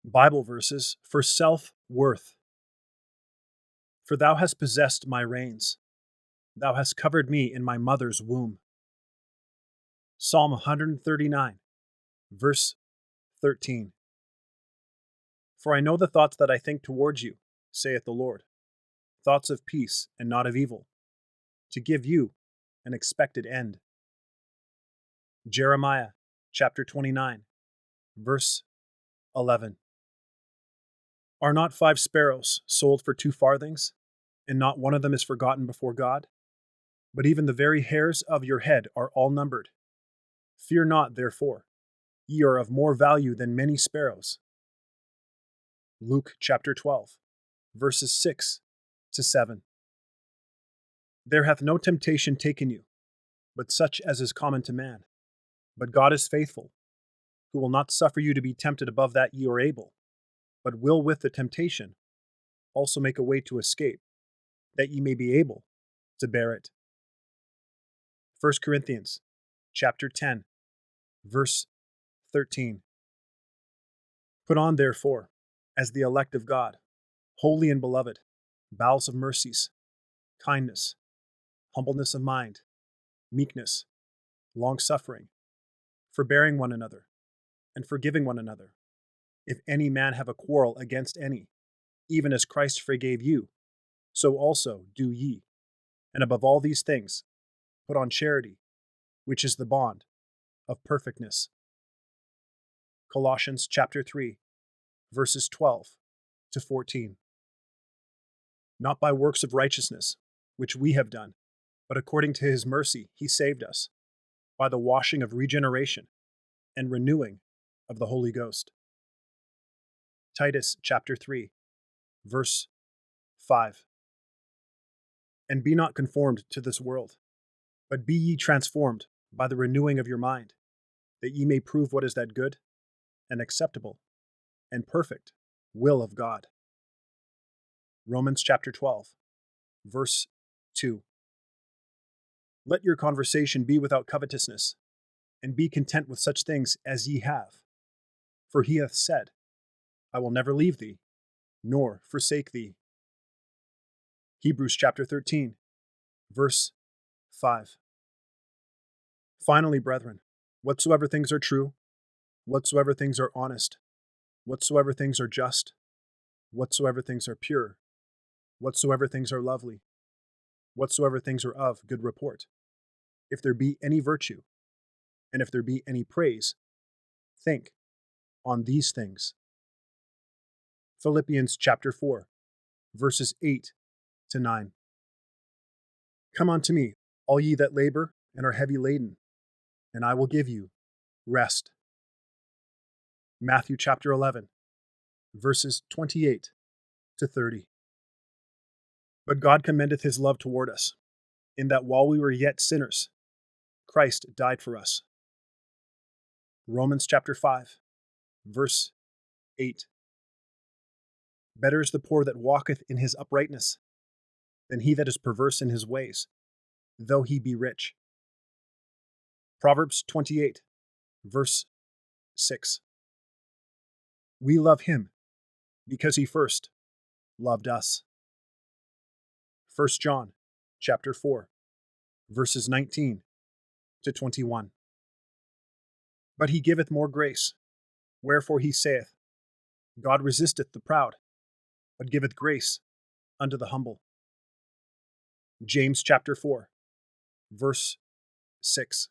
Bible verses for self-worth. For thou hast possessed my reins. Thou hast covered me in my mother's womb. Psalm 139, verse 13. For I know the thoughts that I think towards you, saith the Lord, thoughts of peace and not of evil, to give you an expected end. Jeremiah chapter 29, verse 11. Are not 5 sparrows sold for 2 farthings, and not one of them is forgotten before God? But even the very hairs of your head are all numbered. Fear not, therefore, ye are of more value than many sparrows. Luke chapter 12, verses 6 to 7. There hath no temptation taken you, but such as is common to man. But God is faithful, who will not suffer you to be tempted above that ye are able, but will with the temptation also make a way to escape, that ye may be able to bear it. 1 Corinthians chapter 10, verse 13. Put on, therefore, as the elect of God, holy and beloved, bowels of mercies, kindness, humbleness of mind, meekness, long-suffering, forbearing one another, and forgiving one another. If any man have a quarrel against any, even as Christ forgave you, so also do ye. And above all these things, put on charity, which is the bond of perfectness. Colossians chapter 3, verses 12 to 14. Not by works of righteousness, which we have done, but according to his mercy he saved us, by the washing of regeneration and renewing of the Holy Ghost. Titus chapter 3, verse 5. And be not conformed to this world, but be ye transformed by the renewing of your mind, that ye may prove what is that good and acceptable and perfect will of God. Romans chapter 12, verse 2. Let your conversation be without covetousness, and be content with such things as ye have. For he hath said, I will never leave thee, nor forsake thee. Hebrews chapter 13, verse 5. Finally, brethren, whatsoever things are true, whatsoever things are honest, whatsoever things are just, whatsoever things are pure, whatsoever things are lovely, whatsoever things are of good report, if there be any virtue, and if there be any praise, think on these things. Philippians chapter 4, verses 8 to 9. Come unto me, all ye that labor and are heavy laden, and I will give you rest. Matthew chapter 11, verses 28 to 30. But God commendeth his love toward us, in that while we were yet sinners, Christ died for us. Romans chapter 5, verse 8. Better is the poor that walketh in his uprightness, than he that is perverse in his ways, though he be rich. Proverbs 28, verse 6. We love him because he first loved us. 1 John chapter 4, verses 19 to 21. But he giveth more grace, wherefore he saith, God resisteth the proud, but giveth grace unto the humble. James chapter 4, verse 6.